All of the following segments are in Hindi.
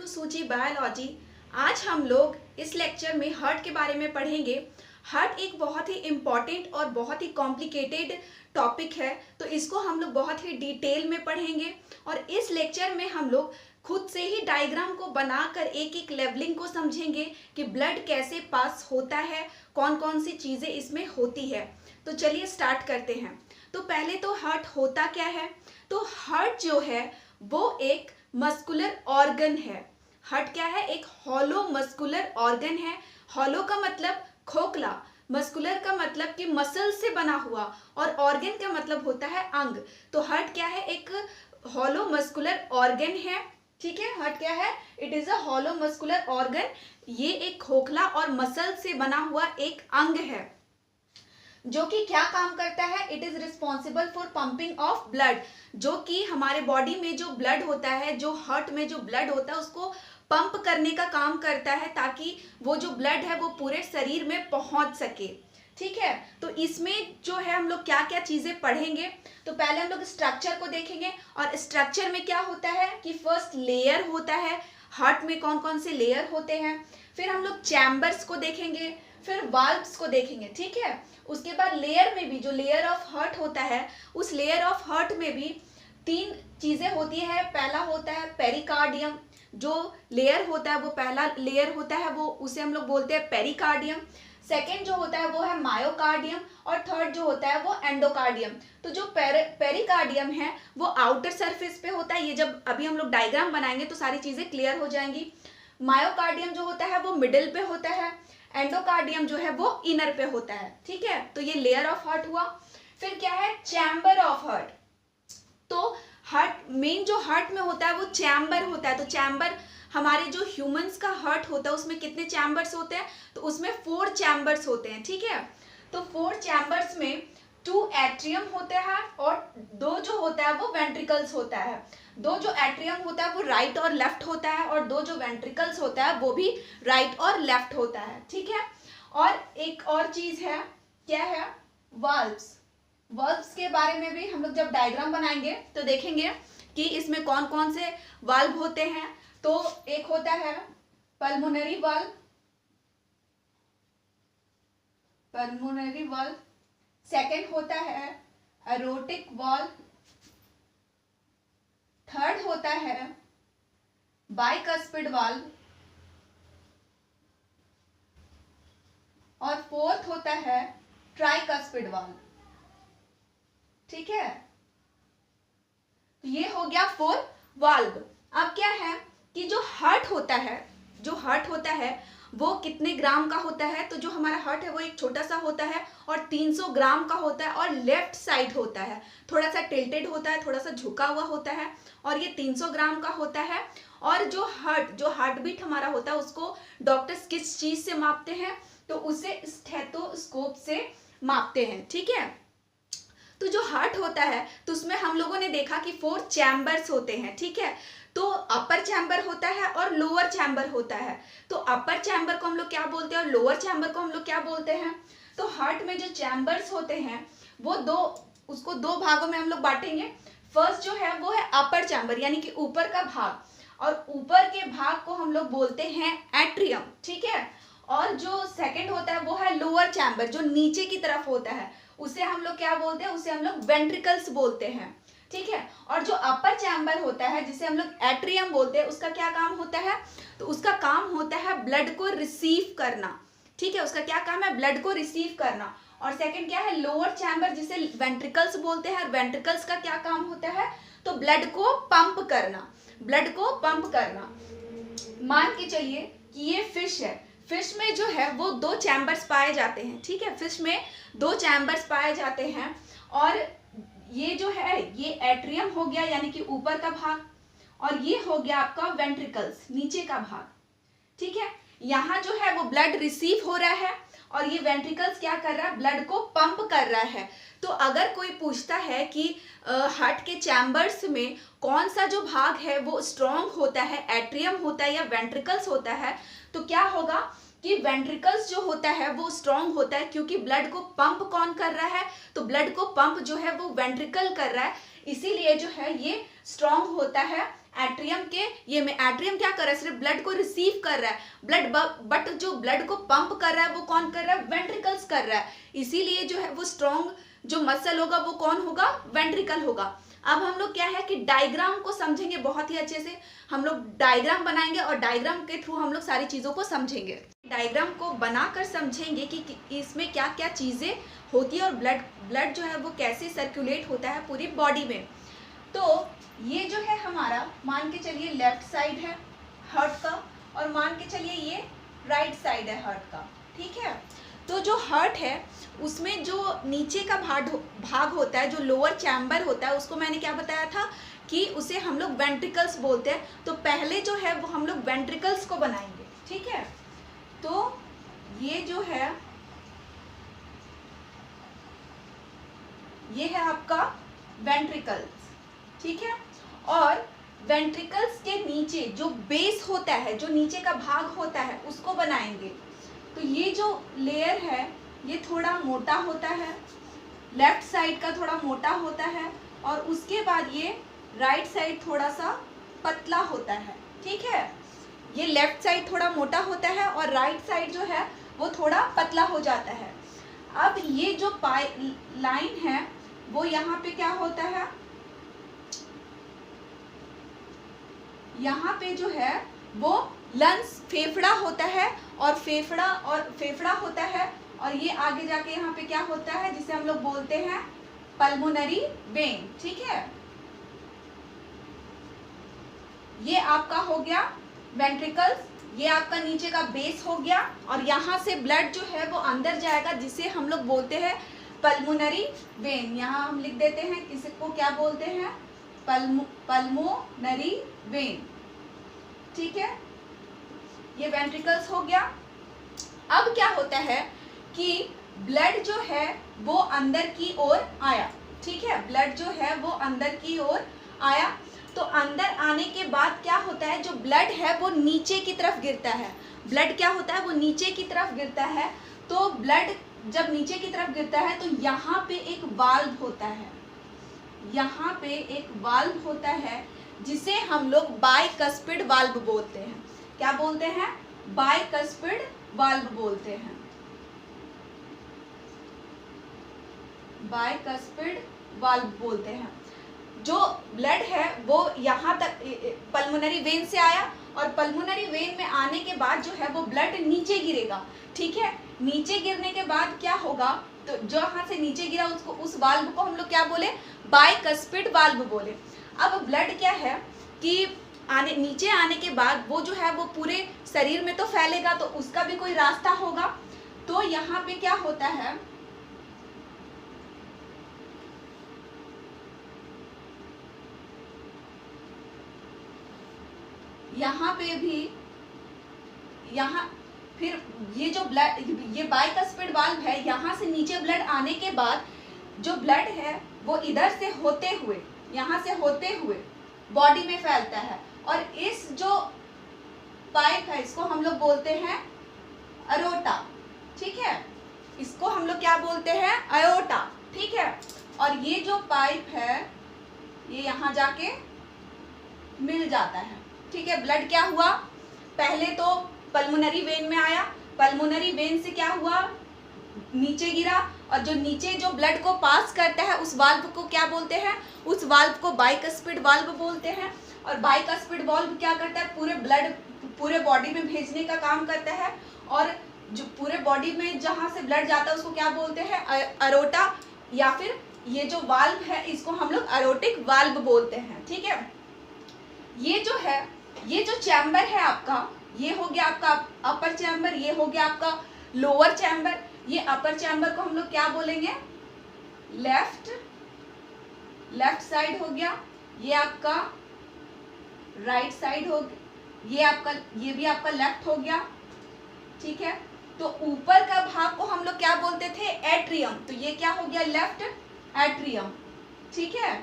टू सूजी बायोलॉजी। आज हम लोग इस लेक्चर में हार्ट के बारे में पढ़ेंगे। हार्ट एक बहुत ही इम्पॉर्टेंट और बहुत ही कॉम्प्लिकेटेड टॉपिक है, तो इसको हम लोग बहुत ही डिटेल में पढ़ेंगे और इस लेक्चर में हम लोग खुद से ही डायग्राम को बनाकर एक एक लेवलिंग को समझेंगे कि ब्लड कैसे पास होता है, कौन कौन सी चीज़ें इसमें होती है। तो चलिए स्टार्ट करते हैं। तो पहले तो हार्ट होता क्या है? तो हार्ट जो है वो एक मस्कुलर ऑर्गन है। हार्ट क्या है? एक हॉलो मस्कुलर ऑर्गन है। हॉलो का मतलब खोखला, मस्कुलर का मतलब कि मसल से बना हुआ और ऑर्गन का मतलब होता है अंग। तो हार्ट क्या है? एक हॉलो मस्कुलर ऑर्गन है। ठीक है, हार्ट क्या है? It is a hollow muscular organ. ये एक खोखला और मसल से बना हुआ एक अंग है जो कि क्या काम करता है? It is responsible for pumping of blood. जो कि हमारे बॉडी में जो ब्लड होता है, जो हार्ट में जो ब्लड होता है उसको पंप करने का काम करता है ताकि वो जो ब्लड है वो पूरे शरीर में पहुंच सके। ठीक है, तो इसमें जो है हम लोग क्या क्या चीजें पढ़ेंगे। तो पहले हम लोग स्ट्रक्चर को देखेंगे और स्ट्रक्चर में क्या होता है कि फर्स्ट लेयर होता है। हार्ट में कौन कौन से लेयर होते हैं, फिर हम लोग चैम्बर्स को देखेंगे, फिर वाल्व्स को देखेंगे। ठीक है, उसके बाद लेयर में भी जो लेयर ऑफ हार्ट होता है, उस लेयर ऑफ हार्ट में भी तीन चीजें होती है। पहला होता है पेरिकार्डियम। जो लेयर होता है वो पहला लेयर होता है, वो उसे हम लोग बोलते हैं पेरिकार्डियम। सेकेंड जो होता है वो है मायोकार्डियम और थर्ड जो होता है वो एंडोकार्डियम। तो जो पेरिकार्डियम है वो आउटर सरफेस पे होता है। ये जब अभी हम लोग डायग्राम बनाएंगे तो सारी चीजें क्लियर हो जाएंगी। मायोकार्डियम जो होता है वो मिडिल पे होता है, एंडोकार्डियम जो है वो इनर पे होता है। ठीक है, तो ये लेयर ऑफ हार्ट हुआ। फिर क्या है? Chamber of heart. तो हार्ट मेन जो हार्ट में होता है वो चैम्बर होता है। तो चैम्बर हमारे जो ह्यूमंस का हार्ट होता है उसमें कितने चैम्बर्स होते हैं? तो उसमें 4 चैम्बर्स होते हैं। ठीक है, तो 4 चैम्बर्स में 2 एट्रियम होते हैं और 2 जो होता है वो वेंट्रिकल्स होता है। 2 जो एट्रियम होता है वो राइट और लेफ्ट होता है और 2 जो वेंट्रिकल्स होता है वो भी राइट और लेफ्ट होता है। ठीक है, और एक और चीज है, क्या है? वाल्व्स। वाल्व्स के बारे में भी हम लोग जब डायग्राम बनाएंगे तो देखेंगे कि इसमें कौन कौन से वाल्व होते हैं। तो एक होता है pulmonary valve, pulmonary valve. Second होता है एरोटिक वाल्व। थर्ड होता है बाइकस्पिड वाल्व और फोर्थ होता है ट्राइकस्पिड वाल्व। ठीक है, तो ये हो गया 4 वाल्व। अब क्या है कि जो हार्ट होता है, जो हार्ट होता है वो कितने ग्राम का होता है? तो जो हमारा हार्ट है वो एक छोटा सा होता है और 300 ग्राम का होता है और लेफ्ट साइड होता है, थोड़ा सा टिल्टेड होता है, थोड़ा सा झुका हुआ होता है और ये 300 ग्राम का होता है। और जो हार्ट बीट हमारा होता है उसको डॉक्टर्स किस चीज से मापते हैं? तो उसे स्टेथोस्कोप से मापते हैं। ठीक है, तो जो हार्ट होता है तो उसमें हम लोगों ने देखा कि 4 चैम्बर्स होते हैं। ठीक है, तो अपर चैम्बर होता है और लोअर चैम्बर होता है। तो अपर चैम्बर को हम लोग क्या बोलते हैं और लोअर चैम्बर को हम लोग क्या बोलते हैं? तो हार्ट में जो चैम्बर्स होते हैं वो उसको 2 भागों में हम लोग बांटेंगे। फर्स्ट जो है वो है अपर चैम्बर यानी कि ऊपर का भाग, और ऊपर के भाग को हम लोग बोलते हैं एट्रियम। ठीक है, और जो सेकंड होता है वो है लोअर चैम्बर जो नीचे की तरफ होता है, उसे हम लोग क्या बोलते हैं? उसे हम लोग वेंट्रिकल्स बोलते हैं। ठीक है, और जो अपर चैम्बर होता है जिसे हम लोग एट्रियम बोलते हैं, उसका क्या काम होता है? तो उसका काम होता है ब्लड को रिसीव करना। ठीक है, उसका क्या काम है? ब्लड को रिसीव करना। और सेकंड क्या है? लोअर चैम्बर जिसे वेंट्रिकल्स बोलते हैं। वेंट्रिकल्स का क्या काम होता है? तो ब्लड को पंप करना, ब्लड को पंप करना। मान के चलिए कि ये फिश है, फिश में जो है वो 2 चैम्बर्स पाए जाते हैं। ठीक है, फिश में 2 चैम्बर्स पाए जाते हैं और ये जो है ये एट्रियम हो गया यानी कि ऊपर का भाग, और ये हो गया आपका वेंट्रिकल्स नीचे का भाग। ठीक है, यहाँ जो है वो ब्लड रिसीव हो रहा है और ये वेंट्रिकल्स क्या कर रहा है? ब्लड को पंप कर रहा है। तो अगर कोई पूछता है कि हार्ट के चैम्बर्स में कौन सा जो भाग है वो स्ट्रॉन्ग होता है, एट्रियम होता है या वेंट्रिकल्स होता है, तो क्या होगा कि वेंट्रिकल्स जो होता है वो स्ट्रॉन्ग होता है क्योंकि ब्लड को पंप कौन कर रहा है? तो ब्लड को पंप जो है वो वेंट्रिकल कर रहा है, इसीलिए जो है ये स्ट्रॉन्ग होता है एट्रियम के ये में एट्रियम क्या कर रहा है, सिर्फ ब्लड को रिसीव कर रहा है ब्लड, बट जो ब्लड को पंप कर रहा है वो कौन कर रहा है, वेंट्रिकल्स कर रहा है। इसीलिए जो है वो स्ट्रॉन्ग जो मसल होगा वो कौन होगा, वेंट्रिकल होगा। अब हम लोग क्या है कि डायग्राम को समझेंगे बहुत ही अच्छे से, हम लोग डायग्राम बनाएंगे और डायग्राम के थ्रू हम लोग सारी चीज़ों को समझेंगे। डायग्राम को बनाकर समझेंगे कि इसमें क्या क्या चीज़ें होती है और ब्लड जो है वो कैसे सर्कुलेट होता है पूरी बॉडी में। तो ये जो है हमारा, मान के चलिए लेफ्ट साइड है हार्ट का, और मान के चलिए ये राइट साइड है हार्ट का, ठीक है। तो जो हार्ट है उसमें जो नीचे का भाग होता है, जो लोअर चैम्बर होता है, उसको मैंने क्या बताया था कि उसे हम लोग वेंट्रिकल्स बोलते हैं। तो पहले जो है वो हम लोग वेंट्रिकल्स को बनाएंगे, ठीक है। तो ये जो है ये है आपका वेंट्रिकल्स, ठीक है। और वेंट्रिकल्स के नीचे जो बेस होता है, जो नीचे का भाग होता है, उसको बनाएंगे। तो ये जो लेयर है ये थोड़ा मोटा होता है, लेफ्ट साइड का थोड़ा मोटा होता है, और उसके बाद ये राइट साइड थोड़ा सा पतला होता है, ठीक है। ये लेफ्ट साइड थोड़ा मोटा होता है और राइट साइड जो है वो थोड़ा पतला हो जाता है। अब ये जो लाइन है वो यहाँ पे क्या होता है, यहाँ पे जो है वो लंग्स फेफड़ा होता है, और फेफड़ा होता है, और ये आगे जाके यहाँ पे क्या होता है जिसे हम लोग बोलते हैं पल्मोनरी वेन, ठीक है। ये आपका हो गया वेंट्रिकल्स, ये आपका नीचे का बेस हो गया, और यहाँ से ब्लड जो है वो अंदर जाएगा जिसे हम लोग बोलते हैं पल्मोनरी वेन। यहाँ हम लिख देते हैं इसको क्या बोलते हैं, पल्मोनरी वेन, ठीक है। ये वेंट्रिकल्स हो गया। अब क्या होता है कि ब्लड जो है वो अंदर की ओर आया, ठीक है। ब्लड जो है वो अंदर की ओर आया, तो अंदर आने के बाद क्या होता है, जो ब्लड है वो नीचे की तरफ गिरता है। ब्लड क्या होता है, वो नीचे की तरफ गिरता है। तो ब्लड जब नीचे की तरफ गिरता है तो यहाँ पे एक वाल्व होता है, यहाँ पे एक वाल्व होता है जिसे हम लोग बाइकस्पिड वाल्व बोलते हैं। क्या बोलते हैं, बाइकस्पिड वाल्व बोलते हैं, बाइकस्पिड वाल्व बोलते हैं। जो ब्लड है वो यहाँ तक पल्मोनरी वेन से आया, और पल्मोनरी वेन में आने के बाद जो है वो ब्लड नीचे गिरेगा, ठीक है। नीचे गिरने के बाद क्या होगा, तो जहाँ से नीचे गिरा उसको, उस वाल्व को हम लोग क्या बोले, बाइकस्पिड वाल्व बोले। अब ब्लड क्या है कि नीचे आने के बाद वो जो है वो पूरे शरीर में तो फैलेगा, तो उसका भी कोई रास्ता होगा। तो यहाँ पे क्या होता है, यहाँ पे भी, यहाँ फिर ये जो ब्लड, ये बाइकस्पिड वाल्व है, यहाँ से नीचे ब्लड आने के बाद जो ब्लड है वो इधर से होते हुए, यहाँ से होते हुए बॉडी में फैलता है। और इस जो पाइप है इसको हम लोग बोलते हैं अरोटा, ठीक है। इसको हम लोग क्या बोलते हैं, अयोटा, ठीक है। और ये जो पाइप है ये यहाँ जाके मिल जाता है, ठीक है। ब्लड क्या हुआ, पहले तो पल्मोनरी वेन में आया, पल्मोनरी वेन से क्या हुआ, नीचे गिरा, और जो नीचे जो ब्लड को पास करता है उस वाल्व को क्या बोलते हैं, उस वाल्व को बाइकस्पिड वाल्व बोलते हैं। और बाइकस्पिड वाल्व क्या करता है, पूरे ब्लड पूरे बॉडी में भेजने का काम करता है, और जो पूरे बॉडी में जहाँ से ब्लड जाता है उसको क्या बोलते हैं, अरोटा, या फिर ये जो वाल्व है इसको हम लोग अरोटिक वाल्व बोलते हैं, ठीक है। ये जो है, ये जो चैम्बर है आपका, ये हो गया आपका अपर चैम्बर, ये हो गया आपका लोअर चैम्बर। ये अपर चैम्बर को हम लोग क्या बोलेंगे, लेफ्ट साइड हो गया, ये आपका राइट साइड हो गया, ये भी आपका लेफ्ट हो गया, ठीक है। तो ऊपर का भाग को हम लोग क्या बोलते थे, एट्रियम, तो ये क्या हो गया, लेफ्ट एट्रियम, ठीक है।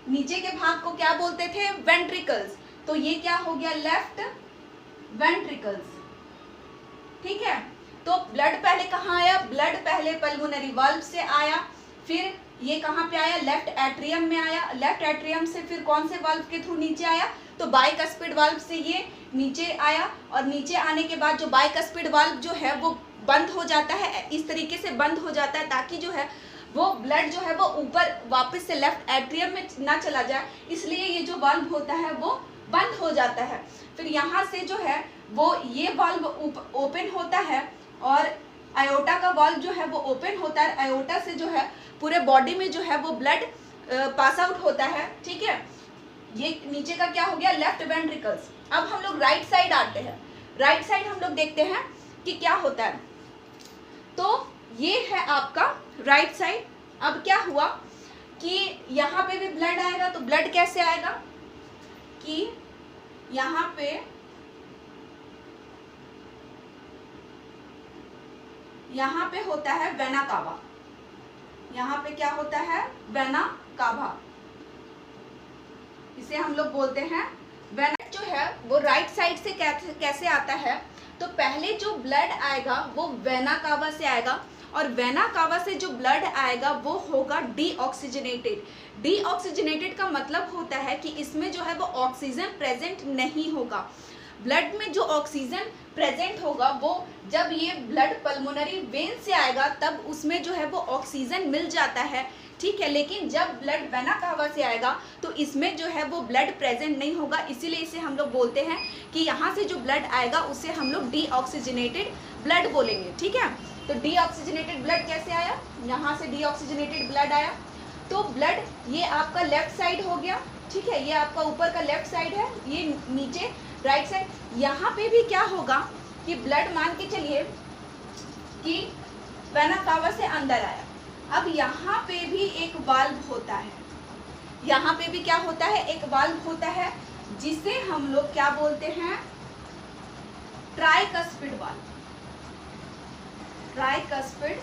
नीचे के भाग को क्या बोलते थे, वेंट्रिकल्स, तो ये क्या हो गया, लेफ्ट वेंट्रिकल्स, ठीक है। तो ब्लड पहले कहाँ आया, ब्लड पहले पल्मोनरी वाल्व से आया, फिर ये कहाँ पे आया, लेफ्ट एट्रियम में आया। लेफ्ट एट्रियम से फिर कौन से वाल्व के थ्रू नीचे आया, तो बाइकस्पिड वाल्व से ये नीचे आया। और नीचे आने के बाद जो बाइकस्पिड वाल्व जो है वो बंद हो जाता है, इस तरीके से बंद हो जाता है ताकि जो है वो ब्लड जो है वो ऊपर वापस से लेफ्ट एट्रियम में ना चला जाए, इसलिए ये जो वाल्व होता है वो बंद हो जाता है। फिर यहाँ से जो है वो ये वाल्व ओपन होता है और आयोटा का वाल्व जो है वो ओपन होता है। आयोटा से जो है पूरे बॉडी में जो है वो ब्लड पास आउट होता है, ठीक है। ये नीचे का क्या हो गया, लेफ्ट वेंट्रिकल्स। अब हम लोग राइट साइड आते हैं। राइट साइड हम लोग देखते हैं कि क्या होता है। तो ये है आपका राइट साइड। अब क्या हुआ कि यहाँ पे भी ब्लड आएगा, तो ब्लड कैसे आएगा कि यहाँ पे होता है वेना कावा। यहाँ पे क्या होता है, वेना कावा, इसे हम लोग बोलते हैं वेना। जो है वो राइट साइड से कैसे आता है, तो पहले जो ब्लड आएगा वो वेना कावा से आएगा और वेना कावा से जो ब्लड आएगा वो होगा डीऑक्सीजनेटेड। डीऑक्सीजनेटेड का मतलब होता है कि इसमें जो है वो ऑक्सीजन प्रेजेंट नहीं होगा। ब्लड में जो ऑक्सीजन प्रेजेंट होगा वो जब ये ब्लड पल्मोनरी वेन से आएगा तब उसमें जो है वो ऑक्सीजन मिल जाता है, ठीक है। लेकिन जब ब्लड वेना कावा से आएगा तो इसमें जो है वो ब्लड प्रेजेंट नहीं होगा, इसीलिए इसे हम लोग बोलते हैं कि यहाँ से जो ब्लड आएगा उसे हम लोग डीऑक्सीजनेटेड ब्लड बोलेंगे, ठीक है। तो डीऑक्सीजनेटेड ब्लड कैसे आया, यहाँ से डीऑक्सीजनेटेड ब्लड आया। तो ब्लड ये आपका लेफ्ट साइड हो गया, ठीक है, ये आपका ऊपर का लेफ्ट साइड है, ये नीचे राइट साइड। यहाँ पे भी क्या होगा कि ब्लड मान के चलिए कि वेना कावा से अंदर आया। अब यहाँ पे भी एक वाल्व होता है, यहाँ पे भी क्या होता है, एक वाल्व होता है जिसे हम लोग क्या बोलते हैं, ट्राइकस्पिड वाल्व। Tricuspid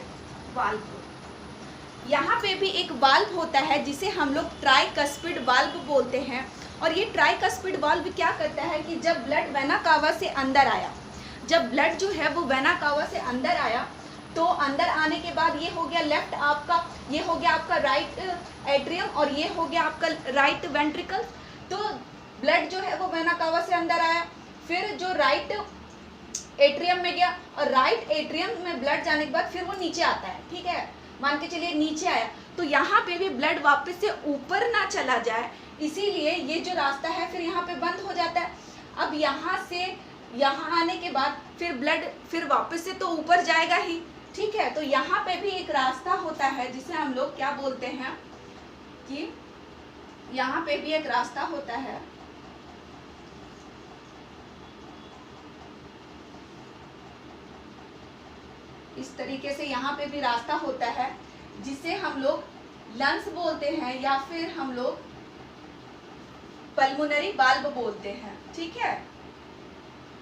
valve. यहाँ पे भी एक वाल्व होता है जिसे हम लोग ट्राइकस्पिड वाल्व बोलते हैं। और ये ट्राइकस्पिड वाल्व क्या करता है कि जब ब्लड वेना कावा से अंदर आया, जब ब्लड जो है वो वेना कावा से अंदर आया, तो अंदर आने के बाद ये हो गया लेफ्ट आपका, ये हो गया आपका राइट एट्रियम और ये हो गया आपका राइट वेंट्रिकल। तो ब्लड जो है वो वेना कावा से अंदर आया, फिर जो राइट एट्रियम में गया और राइट एट्रियम में ब्लड जाने के बाद फिर वो नीचे आता है, ठीक है, मान के चलिए नीचे आया। तो यहाँ पे भी ब्लड वापस से ऊपर ना चला जाए, इसीलिए ये जो रास्ता है फिर यहाँ पे बंद हो जाता है। अब यहाँ से यहाँ आने के बाद फिर ब्लड फिर वापस से तो ऊपर जाएगा ही, ठीक है। तो यहाँ पे भी एक रास्ता होता है जिसे हम लोग क्या बोलते हैं कि यहाँ पे भी एक रास्ता होता है, इस तरीके से यहाँ पे भी रास्ता होता है जिसे हम लोग लंग्स बोलते हैं या फिर हम लोग पल्मोनरी वाल्व बोलते हैं, ठीक है,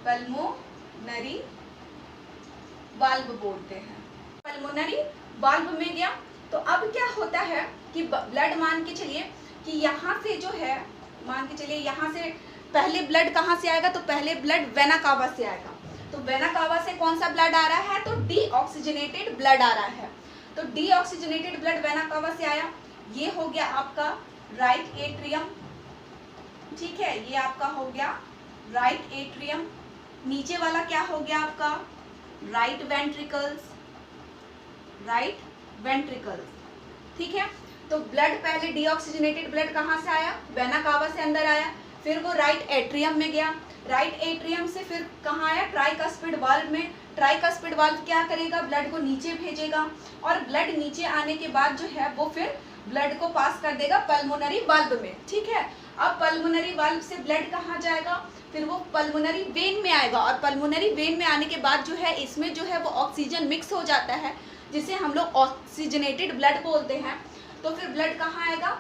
पल्मोनरी वाल्व बोलते हैं। पल्मोनरी वाल्व में गया तो अब क्या होता है कि ब्लड मान के चलिए कि यहाँ से जो है, मान के चलिए यहाँ से पहले ब्लड कहाँ से आएगा, तो पहले ब्लड वेना कावा से आएगा। तो वेना कावा से कौन सा ब्लड आ रहा है, तो डीऑक्सीजनेटेड ब्लड आ रहा है। तो डीऑक्सीजनेटेड ब्लड वेना कावा से आया, ये हो गया आपका राइट एट्रियम, ठीक है, ये आपका हो गया राइट एट्रियम। नीचे वाला क्या हो गया आपका राइट वेंट्रिकल्स, राइट वेंट्रिकल्स, ठीक है। तो ब्लड पहले डीऑक्सीजनेटेड ब्लड कहाँ से आया, वेना कावा से अंदर आया, फिर वो राइट एट्रियम में गया, राइट एट्रियम से फिर कहाँ आया, ट्राइकस्पिड वाल्व में। ट्राइकस्पिड वाल्व क्या करेगा, ब्लड को नीचे भेजेगा और ब्लड नीचे आने के बाद जो है वो फिर ब्लड को पास कर देगा पल्मोनरी वाल्व में, ठीक है। अब पल्मोनरी वाल्व से ब्लड कहाँ जाएगा, फिर वो पल्मोनरी वेन में आएगा और पल्मोनरी वेन में आने के बाद जो है इसमें जो है वो ऑक्सीजन मिक्स हो जाता है जिसे हम लोग ऑक्सीजनेटेड ब्लड बोलते हैं। तो फिर ब्लड कहाँ आएगा,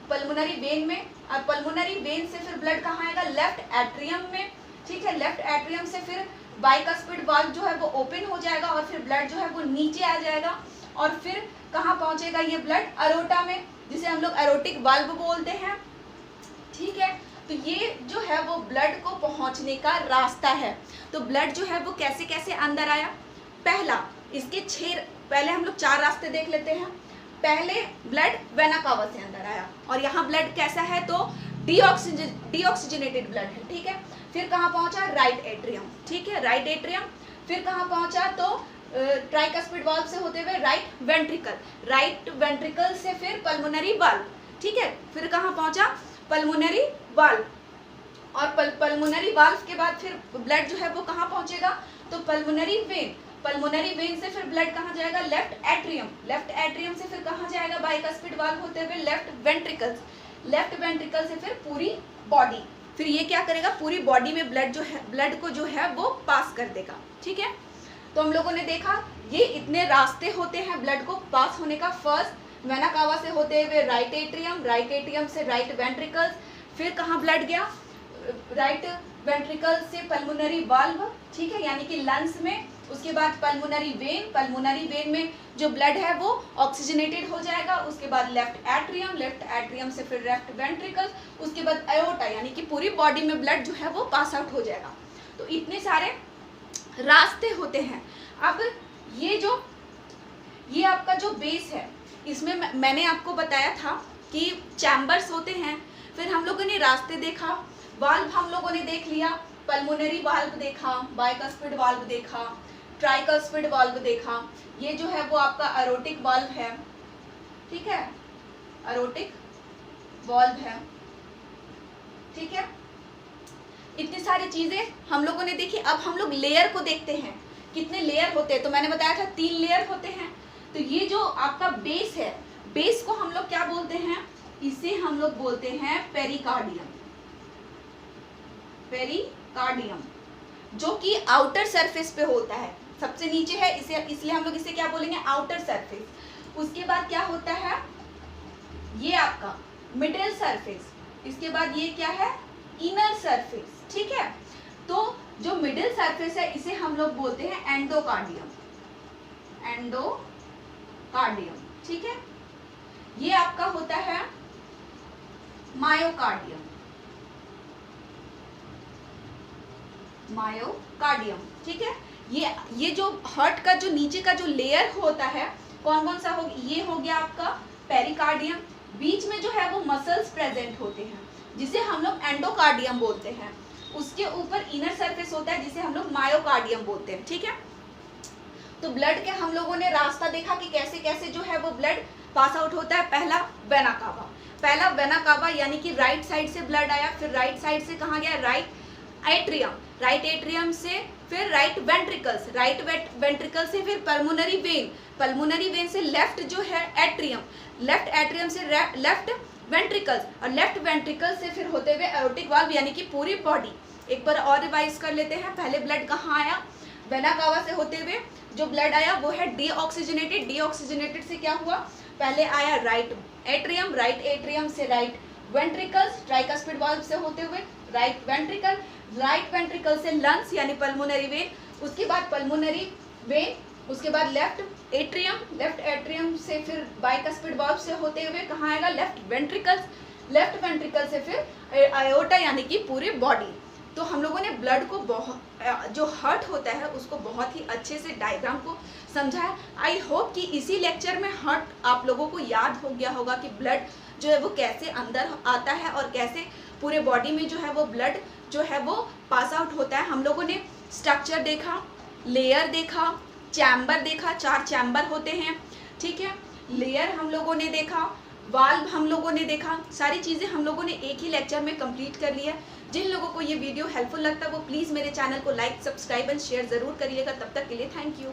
पल्मोनरी वेन में, और पल्मोनरी वेन से फिर ब्लड कहाँ आएगा, लेफ्ट एट्रियम में, ठीक है। लेफ्ट एट्रियम से फिर बाइकस्पिड वाल्व जो है वो ओपन हो जाएगा और फिर ब्लड जो है वो नीचे आ जाएगा और फिर कहाँ पहुँचेगा ये ब्लड, अरोटा में, जिसे हम लोग एरोटिक वाल्व बोलते हैं, ठीक है। तो ये जो है वो ब्लड को पहुंचने का रास्ता है। तो ब्लड जो है वो कैसे कैसे अंदर आया, पहला इसके पहले हम लोग 4 रास्ते देख लेते हैं। पहले ब्लड वेना कावा से अंदर आया और यहाँ ब्लड कैसा है तो डीऑक्सीजनेटेड ब्लड है, ठीक है। फिर कहाँ पहुंचा, राइट एट्रियम, ठीक है, राइट एट्रियम। फिर कहाँ पहुंचा तो ट्राइकस्पिड वाल्व से होते हुए राइट वेंट्रिकल से फिर पल्मोनरी वाल्व, ठीक है। फिर कहाँ पहुंचा, पल्मोनरी वाल्व, और पल्मोनरी वाल्व के बाद फिर ब्लड जो है वो कहाँ पहुंचेगा तो पल्मोनरी वेन से फिर ब्लड कहाँ जाएगा, लेफ्ट एट्रियम से फिर कहाँ जाएगा, बाइकस्पिड वाल्व होते हुए लेफ्ट वेंट्रिकल से फिर पूरी बॉडी, फिर ये क्या करेगा, पूरी बॉडी में ब्लड को जो है वो पास कर देगा, ठीक है। तो हम लोगों ने देखा ये इतने रास्ते होते हैं ब्लड को पास होने का। फर्स्ट वेना कावा से होते हुए राइट एट्रियम से राइट वेंट्रिकल्स, फिर कहाँ ब्लड गया, राइट वेंट्रिकल से पल्मोनरी वाल्व, ठीक है, यानी कि लंग्स में। उसके बाद पल्मोनरी वेन में जो ब्लड है वो ऑक्सीजनेटेड हो जाएगा। उसके बाद लेफ्ट एट्रियम से फिर लेफ्ट वेंट्रिकल, उसके बाद एओर्टा, यानी कि पूरी बॉडी में ब्लड जो है वो पास आउट हो जाएगा। तो इतने सारे रास्ते होते हैं। अब ये आपका जो बेस है, इसमें मैंने आपको बताया था कि चैम्बर्स होते हैं। फिर हम लोगों ने रास्ते देखा, वाल्व हम लोगों ने देख लिया, पल्मोनरी वाल्व देखा, बाइकस्पिड वाल्व देखा, ट्राइकस्पिड वाल्व देखा। ये जो है वो आपका एरोटिक वाल्व है, ठीक है, एरोटिक वाल्व है, ठीक है। इतनी सारी चीजें हम लोगों ने देखी। अब हम लोग लेयर को देखते हैं, कितने लेयर होते हैं। तो मैंने बताया था 3 लेयर होते हैं। तो ये जो आपका बेस है, बेस को हम लोग क्या बोलते हैं, इसे हम लोग बोलते हैं पेरिकार्डियम, जो कि आउटर सरफेस पे होता है, सबसे नीचे है, इसलिए हम लोग इसे क्या बोलेंगे, आउटर सरफेस। उसके बाद क्या होता है, ये आपका मिडिल सरफेस, इसके बाद ये क्या है, इनर सरफेस, ठीक है। तो जो मिडिल सरफेस है इसे हम लोग बोलते हैं एंडोकार्डियम, ठीक है। ये आपका होता है मायोकार्डियम, ठीक है। ये जो हार्ट का जो नीचे का जो लेयर होता है, कौन सा हो, ये हो गया आपका पेरिकार्डियम। बीच में जो है वो मसल्स प्रेजेंट होते हैं जिसे हम लोग एंडोकार्डियम बोलते हैं। उसके ऊपर इनर सरफेस होता है जिसे हम लोग मायोकार्डियम बोलते हैं, ठीक है। तो ब्लड के हम लोगों ने रास्ता देखा कि कैसे कैसे जो है वो ब्लड पास आउट होता है। पहला वेना कावा यानी कि राइट साइड से ब्लड आया, फिर राइट साइड से कहाँ गया, राइट एट्रियम से फिर राइट वेंट्रिकल से फिर पल्मोनरी वेन से लेफ्ट जो है लेफ्ट एट्रियम से लेफ्ट वेंट्रिकल्स, और लेफ्ट वेंट्रिकल से फिर होते हुए एओर्टिक वाल्व, यानी कि पूरी बॉडी। एक बार और रिवाइज कर लेते हैं। पहले ब्लड कहाँ आया, वेना कावा से होते हुए जो ब्लड आया वो है डीऑक्सीजनेटेड से क्या हुआ, पहले आया राइट एट्रियम से राइट वेंट्रिकल्स, ट्राइकस्पिड वाल्व से होते हुए राइट वेंट्रिकल से लंग्स यानी पल्मोनरी वेन, उसके बाद पल्मोनरी वेन, उसके बाद लेफ्ट एट्रियम से फिर बाइकस्पिड वाल्व से होते हुए कहाँ आएगा, लेफ्ट वेंट्रिकल से फिर आयोटा यानी कि पूरी बॉडी। तो हम लोगों ने ब्लड को जो हार्ट होता है उसको बहुत ही अच्छे से डायग्राम को समझाया। आई होप कि इसी लेक्चर में हार्ट आप लोगों को याद हो गया होगा कि ब्लड जो है वो कैसे अंदर आता है और कैसे पूरे बॉडी में जो है वो ब्लड जो है वो पास आउट होता है। हम लोगों ने स्ट्रक्चर देखा, लेयर देखा, चैम्बर देखा, 4 चैम्बर होते हैं, ठीक है, लेयर हम लोगों ने देखा, वाल्व हम लोगों ने देखा। सारी चीज़ें हम लोगों ने एक ही लेक्चर में कंप्लीट कर लिया। जिन लोगों को ये वीडियो हेल्पफुल लगता है वो प्लीज़ मेरे चैनल को लाइक, सब्सक्राइब एंड शेयर ज़रूर करिएगा। तब तक के लिए थैंक यू।